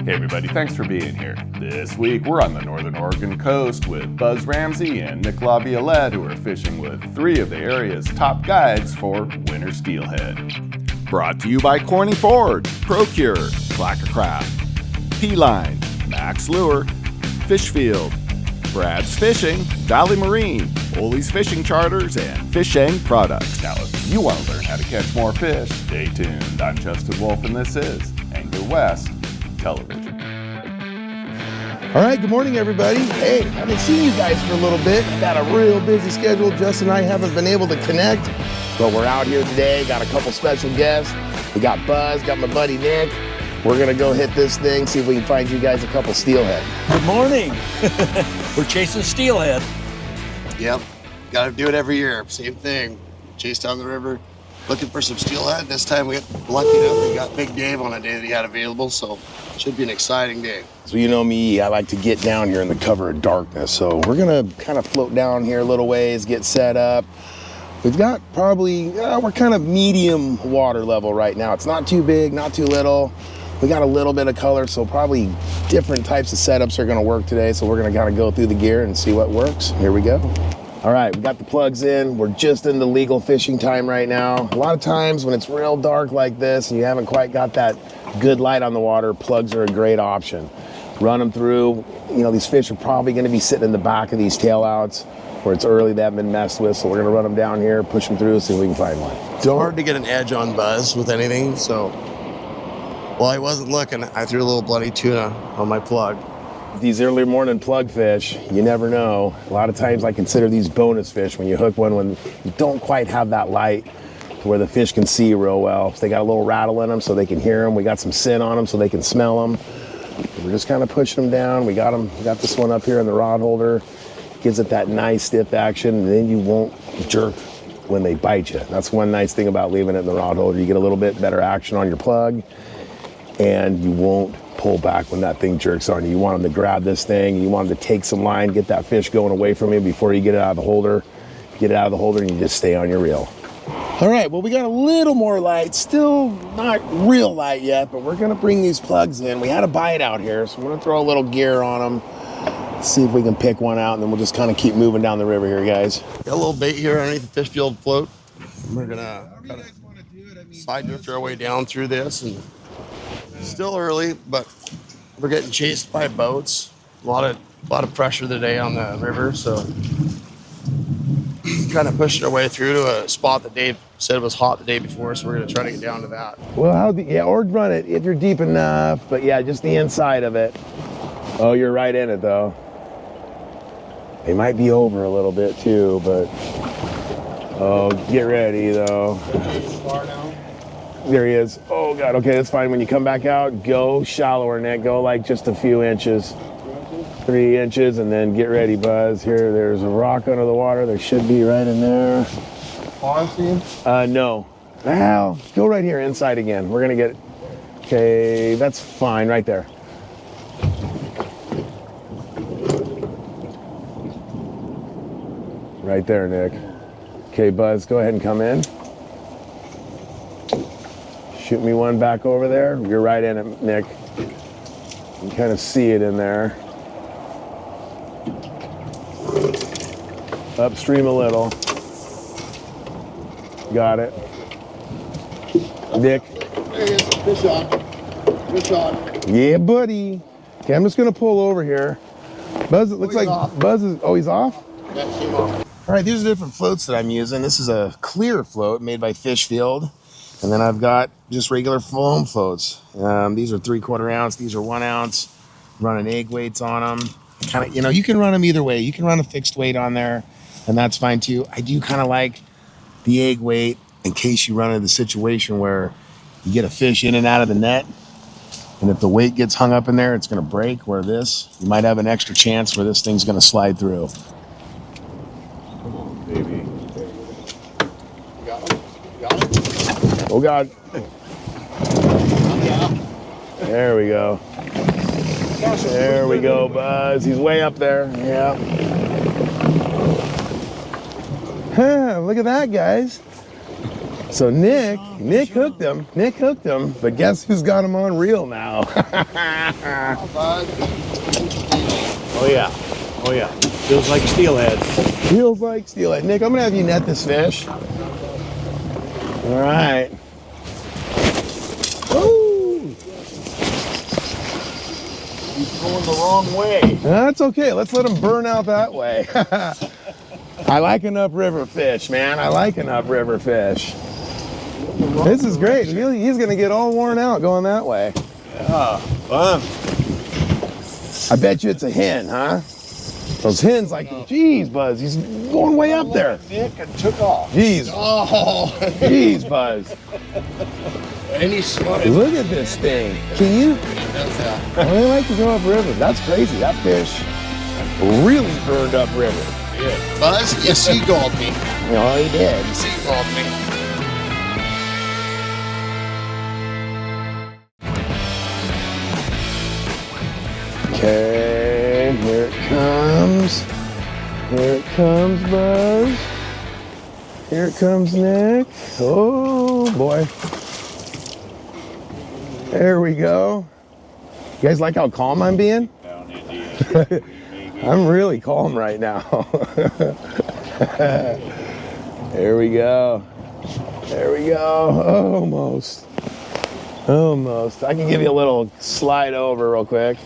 Hey everybody, thanks for being here. This week we're on the northern Oregon coast with Buzz Ramsey and Nick Laviolette, who are fishing with 3 of the area's top guides for winter steelhead. Brought to you by Corny Ford, Procure, Blacker Craft, P-Line, Max Lure, Fishfield, Brad's Fishing, Valley Marine, Ole's Fishing Charters, and Fishing Products. Now, if you want to learn how to catch more fish, stay tuned. I'm Justin Wolf, and this is Angler West Television. All right, good morning, everybody. Hey, I haven't seen you guys for a little bit. Got a real busy schedule. Justin and I haven't been able to connect, but we're out here today. Got a couple special guests. We got Buzz, got my buddy Nick. We're gonna go hit this thing, see if we can find you guys a couple steelhead. Good morning. We're chasing steelhead. Yep, gotta do it every year. Same thing. Chase down the river, looking for some steelhead. This time we got lucky enough. We got Big Dave on a day that he had available, so should be an exciting day. So you know me, I like to get down here in the cover of darkness. So we're gonna kind of float down here a little ways, get set up. We've got probably, we're kind of medium water level right now. It's not too big, not too little. We got a little bit of color, so probably different types of setups are gonna work today. So we're gonna kind of go through the gear and see what works. Here we go. All right, we got the plugs in. We're just in the legal fishing time right now. A lot of times when it's real dark like this and you haven't quite got that good light on the water, plugs are a great option. Run them through. You know, these fish are probably gonna be sitting in the back of these tail outs where it's early, they haven't been messed with. So we're gonna run them down here, push them through, see if we can find one. It's hard to get an edge on Buzz with anything, so while I wasn't looking, I threw a little bloody tuna on my plug. These early morning plug fish, you never know. A lot of times I consider these bonus fish when you hook one when you don't quite have that light to where the fish can see real well. So they got a little rattle in them so they can hear them. We got some scent on them so they can smell them. We're just kind of pushing them down. We got this one up here in the rod holder. Gives it that nice stiff action, and then you won't jerk when they bite you. That's one nice thing about leaving it in the rod holder. You get a little bit better action on your plug, and you won't pull back when that thing jerks on you. You want them to grab this thing, you want them to take some line, get that fish going away from you before you get it out of the holder. Get it out of the holder and you just stay on your reel. All right, well, we got a little more light, still not real light yet, but we're gonna bring these plugs in. We had a bite out here, so we're gonna throw a little gear on them, see if we can pick one out, and then we'll just kind of keep moving down the river here, guys. Got a little bait here underneath the Fishfield float. We're gonna kind of side drift our way down through this, and still early, but we're getting chased by boats. A lot of pressure today on the river, so kind of pushing our way through to a spot that Dave said was hot the day before, so we're gonna try to get down to that. Well, or run it if you're deep enough, but yeah, just the inside of it. Oh, you're right in it though. They might be over a little bit too, but oh, get ready though. There he is. Oh God, okay, that's fine. When you come back out, go shallower, Nick. Go like just a few inches. 3 inches, and then get ready, Buzz. Here, there's a rock under the water. There should be right in there. No. Well, go right here inside again. We're gonna get, okay, that's fine right there. Right there, Nick. Okay, Buzz, go ahead and come in. Shoot me one back over there. You're right in it, Nick. You can kind of see it in there. Upstream a little. Got it. Nick. There he is. Fish on. Fish on. Yeah, buddy. Okay, I'm just gonna pull over here. Buzz, it looks like Buzz is, oh, he's off? Yeah, came off. All right, these are different floats that I'm using. This is a clear float made by Fishfield. And then I've got just regular foam floats. These are 3/4 ounce. These are 1 ounce. Running egg weights on them. Kind of, you know, you can run them either way. You can run a fixed weight on there, and that's fine too. I do kind of like the egg weight in case you run into the situation where you get a fish in and out of the net, and if the weight gets hung up in there, it's going to break. Where this, you might have an extra chance where this thing's going to slide through. Baby. Got it. Oh God. There we go. There we go, Buzz. He's way up there. Yeah. Huh, look at that, guys. So Nick hooked him. Nick hooked him, but guess who's got him on reel now? Oh yeah. Oh yeah. Feels like steelhead. Feels like steelhead. Nick, I'm gonna have you net this fish. All right. Woo! He's going the wrong way. That's okay. Let's let him burn out that way. I like an upriver fish, man. I like an upriver fish. This is great. He's gonna get all worn out going that way. Yeah, fun. I bet you it's a hen, huh? Those hens like, geez, Buzz, he's going way up there. Nick and took off. Geez. Oh, Geez, Buzz. and he's slow. Look at this thing. Can you? I like to go upriver. That's crazy. That fish really burned upriver. Buzz, you seagulled me. Oh, he did. You seagulled me. Okay, here it comes. Here it comes, Buzz. Here it comes, Nick. Oh, boy. There we go. You guys like how calm I'm being? I'm really calm right now. There we go. There we go. Almost. Almost. I can give you a little slide over real quick.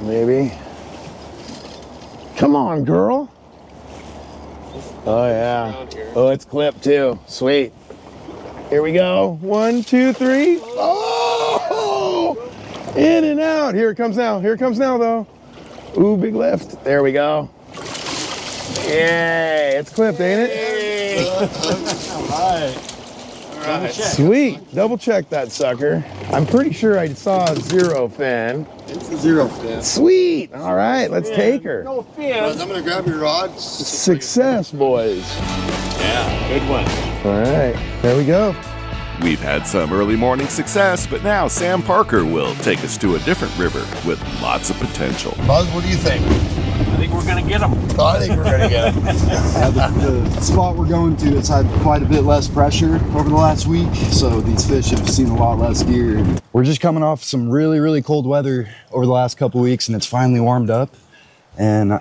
Maybe. Come on, girl. Oh, yeah. Oh, it's clipped too. Sweet. Here we go. 1, 2, 3. Oh! In and out. Here it comes now. Here it comes now, though. Ooh, big lift. There we go. Yay. It's clipped, ain't it? All right. Sweet. Double check that sucker. I'm pretty sure I saw a zero fin. It's a zero fin. Sweet. All right, let's take her. No fin. Buzz, I'm gonna grab your rod. Success, boys. Yeah, good one. All right, there we go. We've had some early morning success, but now Sam Parker will take us to a different river with lots of potential. Buzz, what do you think? I think we're gonna get them. I think we're gonna get it. The spot we're going to has had quite a bit less pressure over the last week, so these fish have seen a lot less gear. We're just coming off some really, really cold weather over the last couple weeks, and it's finally warmed up. And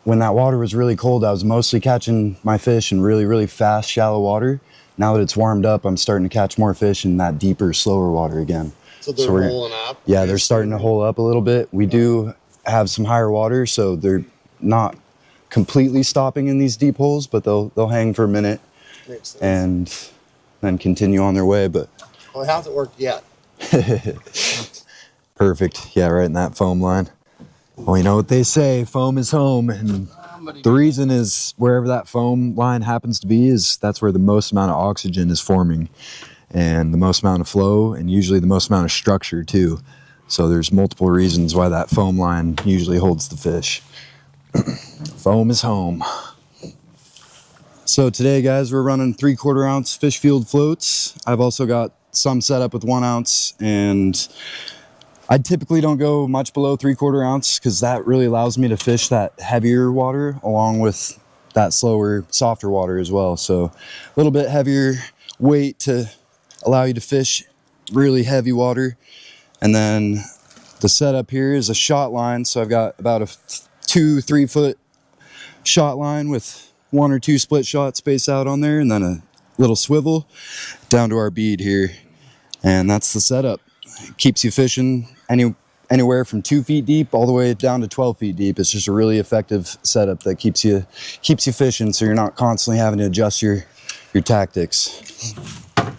when that water was really cold, I was mostly catching my fish in really, really fast, shallow water. Now that it's warmed up, I'm starting to catch more fish in that deeper, slower water again. So they're rolling up? Yeah, they're starting to hole up a little bit. We do have some higher water, so they're not completely stopping in these deep holes, but they'll hang for a minute and then continue on their way. But Well, it hasn't worked yet. perfect. Yeah, right in that foam line. Well, you know what they say, foam is home. And the reason is wherever that foam line happens to be is that's where the most amount of oxygen is forming and the most amount of flow and usually the most amount of structure too. So there's multiple reasons why that foam line usually holds the fish. Foam is home. So today, guys, we're running 3/4 ounce fish field floats. I've also got some set up with 1 ounce, and I typically don't go much below 3/4 ounce because that really allows me to fish that heavier water along with that slower, softer water as well. So a little bit heavier weight to allow you to fish really heavy water. And then the setup here is a shot line. So I've got about a 2-3 foot shot line with 1 or 2 split shots spaced out on there, and then a little swivel down to our bead here. And that's the setup. It keeps you fishing anywhere from 2 feet deep all the way down to 12 feet deep. It's just a really effective setup that keeps you fishing, so you're not constantly having to adjust your tactics.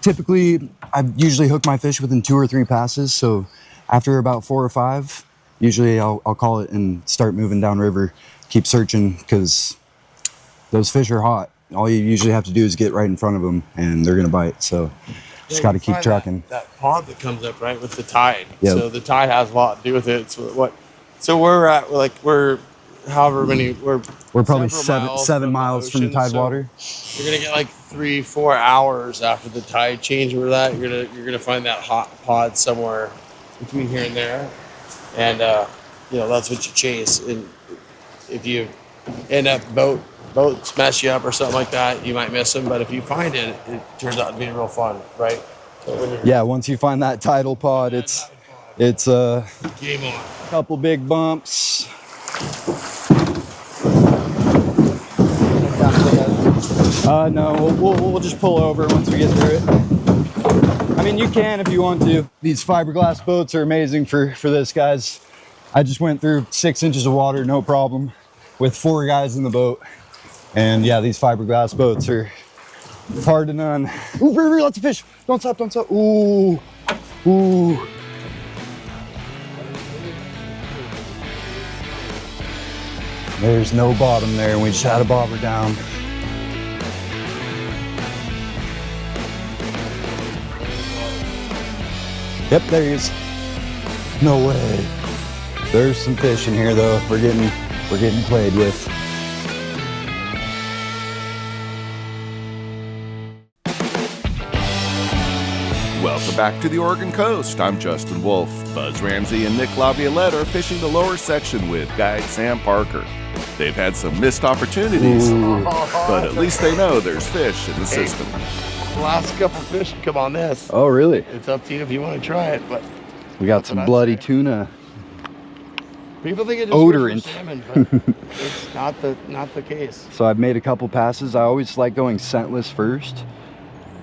Typically, I usually hook my fish within 2 or 3 passes, so after about 4 or 5, usually I'll call it and start moving downriver, keep searching, because those fish are hot. All you usually have to do is get right in front of them, and they're gonna bite, so just got to keep trucking. That pond that comes up right with the tide. Yep. So the tide has a lot to do with it. So we're at we're however many we're probably several 7 miles from the ocean, tide so water. You're gonna get like 3-4 hours after the tide change over that. You're gonna find that hot pod somewhere between here and there, and that's what you chase. And if you end up boat boats mess you up or something like that, you might miss them. But if you find it, it turns out to be real fun, right? So when you're Yeah, once you find that tidal pod, it's a game on. couple big bumps. No, we'll just pull over once we get through it. I mean, you can if you want to. These fiberglass boats are amazing for this, guys. I just went through 6 inches of water, no problem, with 4 guys in the boat. And yeah, these fiberglass boats are hard to none. Ooh, lots of fish. Don't stop, don't stop. Ooh, ooh. There's no bottom there, and we just had a bobber down. Yep, there he is. No way. There's some fish in here though. We're getting played with. Welcome back to the Oregon coast. I'm Justin Wolf. Buzz Ramsey and Nick Laviolette are fishing the lower section with guide Sam Parker. They've had some missed opportunities, but at least they know there's fish in the system. The last couple fish come on this. Oh, really? It's up to you if you want to try it, but We got some bloody tuna. people think it's Odorant. salmon, but it's not the case. So I've made a couple passes. I always like going scentless first,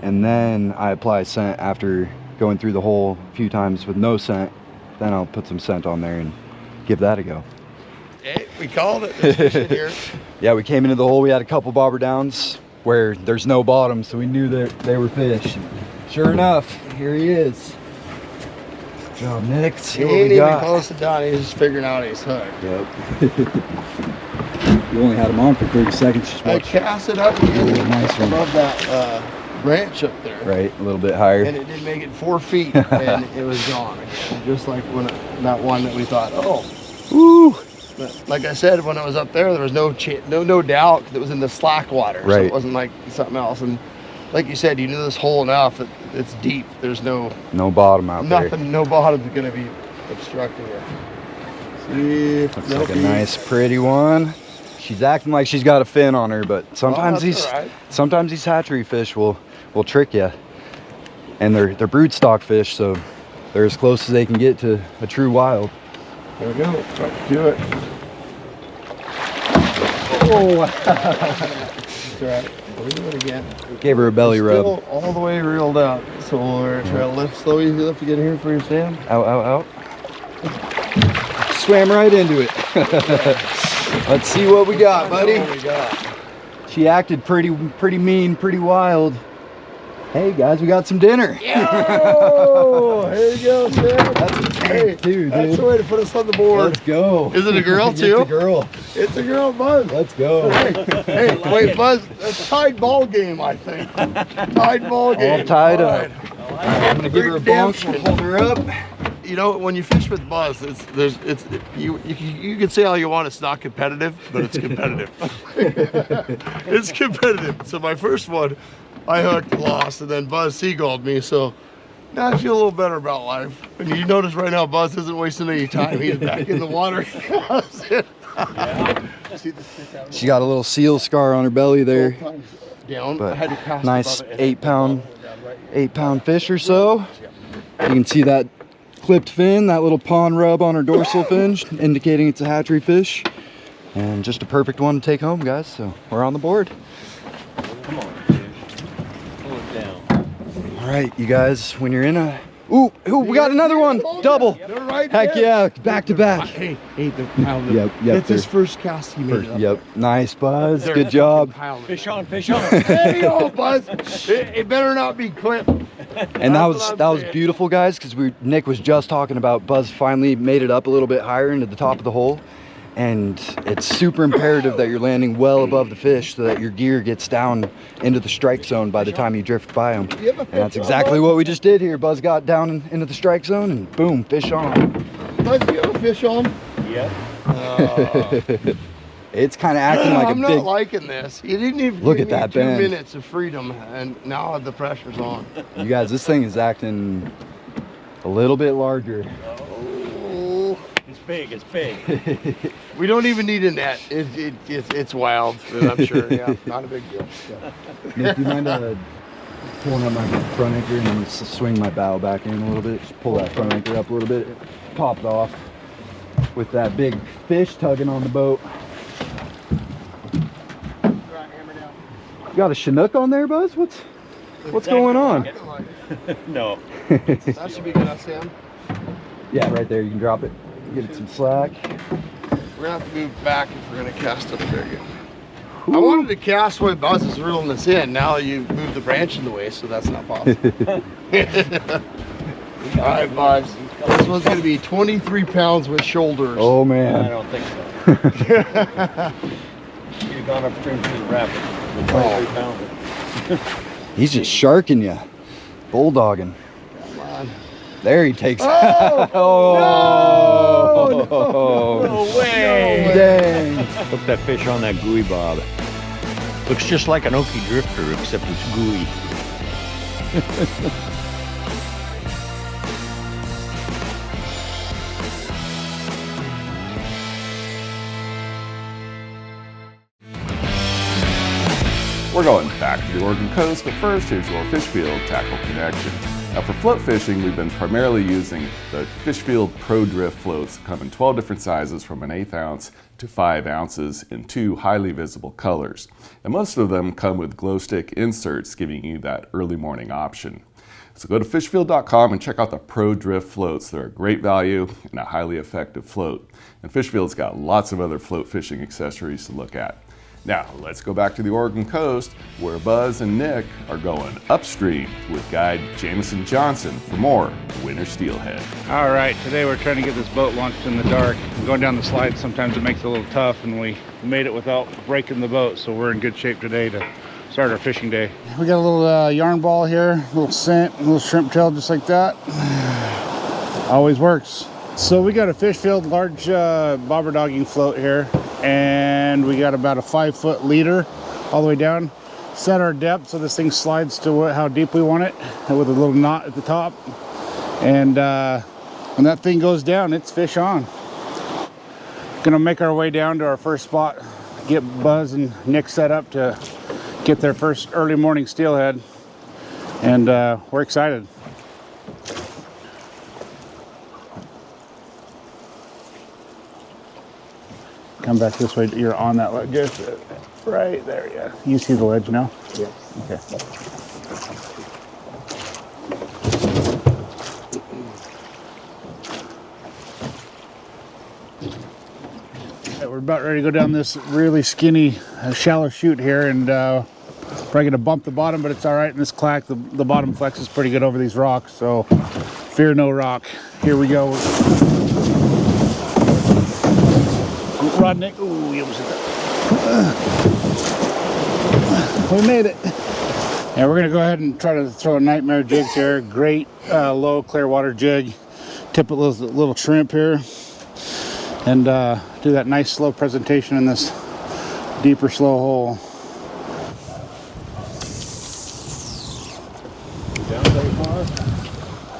and then I apply scent after going through the hole a few times with no scent. Then I'll put some scent on there and give that a go. Hey, we called it. There's fish in here. Yeah, we came into the hole. We had a couple bobber downs where there's no bottom, so we knew that they were fish. Sure enough, here he is. Good job, Nick. See He what ain't we even got. close to done. He's just figuring out he's hooked. Yep. You only had him on for 30 seconds. Just I watch. cast it up Nice one. above that branch up there. Right, a little bit higher. And it did make it 4 feet, and it was gone again. Just like when that one that we thought, oh. Woo! But like I said, when I was up there was no doubt because it was in the slack water. So Right. it wasn't like something else. And like you said, you knew this hole enough that it's deep. There's no bottom out there. nothing, no bottom's going to be obstructing it. See, Looks like a nice, pretty one. She's acting like she's got a fin on her, but sometimes sometimes these hatchery fish will trick you. And they're broodstock fish, so they're as close as they can get to a true wild. There we go. Right, do it. Oh, That's right. We'll do it again. gave her a belly rub. Still all the way reeled up. So we're trying to lift slow, easy lift to get in here for you, Sam. Out, out, out. Swam right into it. Let's see what we got, buddy. What we got. She acted pretty mean, pretty wild. Hey guys, we got some dinner. Yo! Here you go, Sam. That's a tank too, That's dude. the way to put us on the board. Let's go. Is it a girl It's too? a girl. It's a girl, Buzz. Let's go. Hey, wait, Buzz. It's Tide ball game, I think. Tide ball game. All tied All up. right. I'm gonna give her a bonk. We'll hold her up. You know, when you fish with Buzz, you can say all you want. It's not competitive, but it's competitive. It's competitive. So my first one, I hooked, lost, and then Buzz seagulled me. So now I feel a little better about life. And you notice right now, Buzz isn't wasting any time. He's back in the water. She got a little seal scar on her belly there, Down. I but had to cast nice above it. 8-pound fish or so. You can see that clipped fin, that little pawn rub on her dorsal fin, indicating it's a hatchery fish. And just a perfect one to take home, guys. So we're on the board. Come on, dude. Pull it down. All right, you guys, when you're in a... Ooh, we got another one. Double. They're right Heck there. yeah, back to back. Hey, the pound. Yep, That's his they're- first cast he made. Yep, nice, Buzz. They're Good job. pounding. Fish on, fish on. There you go, Buzz. It better not be clipped. And that That's what was I'm saying. beautiful, guys, because Nick was just talking about Buzz finally made it up a little bit higher into the top of the hole. And it's super imperative that you're landing well above the fish so that your gear gets down into the strike zone by the time you drift by them. And that's exactly what we just did here. Buzz got down into the strike zone and boom, fish on. Buzz, you have a fish on? Yep. It's kind of acting like I'm a not big... liking this. You didn't even Look give at me that 2 bend. minutes of freedom, and now the pressure's on. You guys, this thing is acting a little bit larger. Oh, It's big. It's big. We don't even need a net. It's wild, I'm sure. Yeah, not a big deal. Nick, do you mind pulling up my front anchor and then just swing my bow back in a little bit? Just pull that front anchor up a little bit. Pop it off with that big fish tugging on the boat. You got a Chinook on there, Buzz? What's going on? No. That should be good, Sam. Yeah, right there. You can drop it. Give it some slack. We're gonna have to move back if we're gonna cast up there again. I wanted to cast while Buzz is reeling this in. Now you moved the branch in the way, so that's not possible. All right, Buzz. This one's gonna be 23 pounds with shoulders. Oh man. I don't think so. You'd have gone upstream to the rapid. The 23 pounder. He's just sharking you. Bulldogging. Come on. There he takes. Oh! No way! Dang. Hook that fish on that gooey bob. Looks just like an Okie drifter, except it's gooey. We're going back to the Oregon coast, but first here's your Fishfield tackle connection. Now for float fishing, we've been primarily using the Fishfield Pro Drift floats that come in 12 different sizes from an 1/8 ounce to 5 ounces in 2 highly visible colors. And most of them come with glow stick inserts, giving you that early morning option. So go to fishfield.com and check out the Pro Drift floats. They're a great value and a highly effective float. And Fishfield's got lots of other float fishing accessories to look at. Now, let's go back to the Oregon coast where Buzz and Nick are going upstream with guide Jamison Johnson for more Winter Steelhead. All right, today we're trying to get this boat launched in the dark. Going down the slide sometimes it makes it a little tough, and we made it without breaking the boat, so we're in good shape today to start our fishing day. We got a little yarn ball here, a little scent, a little shrimp tail just like that. Always works. So we got a Fishfield large bobberdogging float here, and we got about a 5-foot leader all the way down. Set our depth so this thing slides to how deep we want it, with a little knot at the top. And when that thing goes down, it's fish on. Gonna make our way down to our first spot, get Buzz and Nick set up to get their first early morning steelhead, and we're excited. Come back this way. You're on that ledge. Just right there, yeah. You see the ledge now? Yeah. Okay. Okay, we're about ready to go down this really skinny, shallow chute here, and probably gonna bump the bottom, but it's all right in this clack. The bottom flexes pretty good over these rocks, so fear no rock. Here we go. Rod, Nick. Ooh, we almost hit that. We made it. Yeah, we're gonna go ahead and try to throw a nightmare jig here. Great low clear water jig. Tip a little shrimp here, and do that nice slow presentation in this deeper slow hole. Down very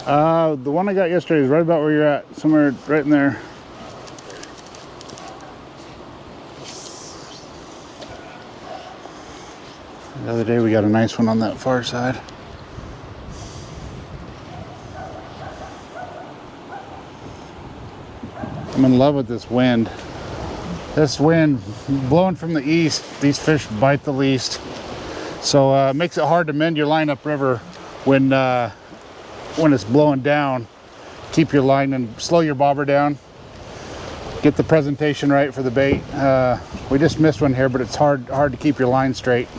far? The one I got yesterday is right about where you're at, somewhere right in there. The other day we got a nice one on that far side. I'm in love with this wind. This wind blowing from the east, these fish bite the least. So it makes it hard to mend your line upriver when it's blowing down. Keep your line and slow your bobber down. Get the presentation right for the bait. We just missed one here, but it's hard to keep your line straight.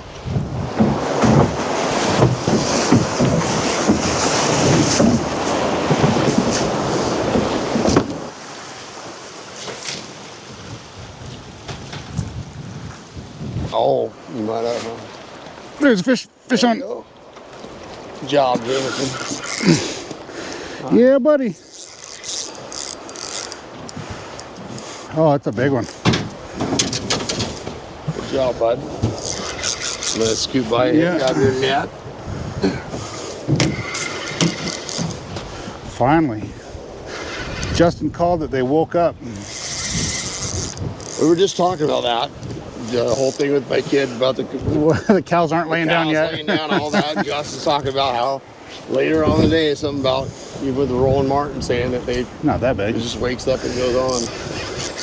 Oh, you might have. Huh? There's a fish on. Good job, Jamison. Yeah, buddy. Oh, that's a big one. Good job, bud. I'm gonna scoot by you. Yeah. Grab your net. Finally. Justin called that they woke up. We were just talking about that. The whole thing with my kid about The cows aren't laying down yet. laying down, all that. Justin's talking about how later on in the day, something about even with the Roland Martin saying that they Not that big. it just wakes up and goes on.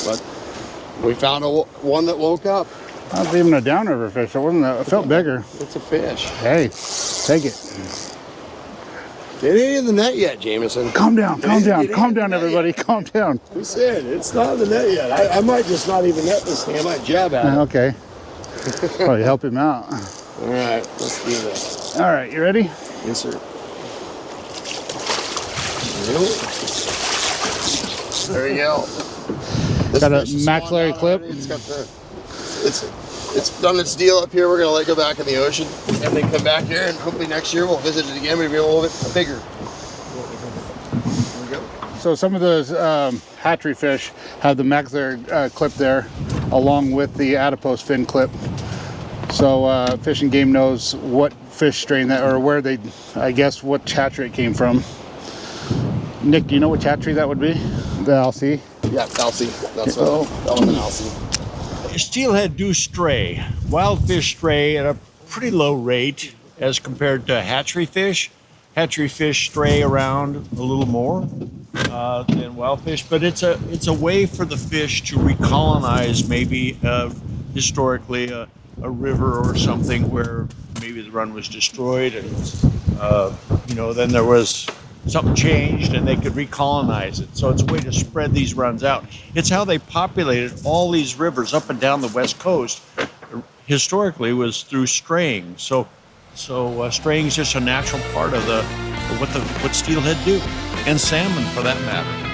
But we found one that woke up. That was even a downriver fish. It wasn't. It felt bigger. It's a fish. Hey, take it. It ain't in the net yet, Jamison. Calm down, calm down, It calm ain't down, in the net everybody. yet. Calm down. We said it's not in the net yet. I might just not even net this thing. I might jab at it. Okay. Probably help him out. All right, let's do this. All right, you ready? Yes, sir. There you go. This Got a fish is maxillary spawned out clip? already. It's got the. It's done its deal up here. We're gonna let it go back in the ocean and then come back here, and hopefully next year we'll visit it again. Maybe a little bit bigger. There we go. So some of those hatchery fish have the maxillary clip there, along with the adipose fin clip. So Fish and Game knows what fish strain that, or where they, I guess, what hatchery it came from. Nick, do you know which hatchery that would be? The LC? Yeah, Alcy. That's what. That was an Alcy. Steelhead do stray. Wild fish stray at a pretty low rate as compared to hatchery fish. Hatchery fish stray around a little more than wild fish, but it's a way for the fish to recolonize maybe historically a river or something where maybe the run was destroyed and then there was something changed and they could recolonize it. So it's a way to spread these runs out. It's how they populated all these rivers up and down the West Coast. Historically was through straying. So straying is just a natural part of what steelhead do, and salmon for that matter.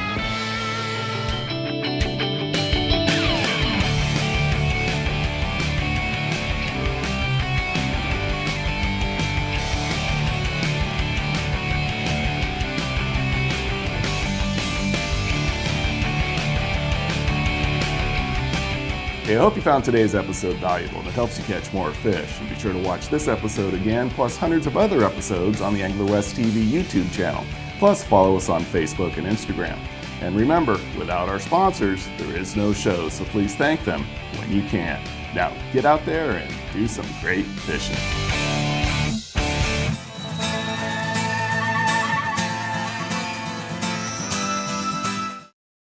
Hey, I hope you found today's episode valuable and it helps you catch more fish. And be sure to watch this episode again, plus hundreds of other episodes on the Angler West TV YouTube channel. Plus, follow us on Facebook and Instagram. And remember, without our sponsors, there is no show, so please thank them when you can. Now, get out there and do some great fishing.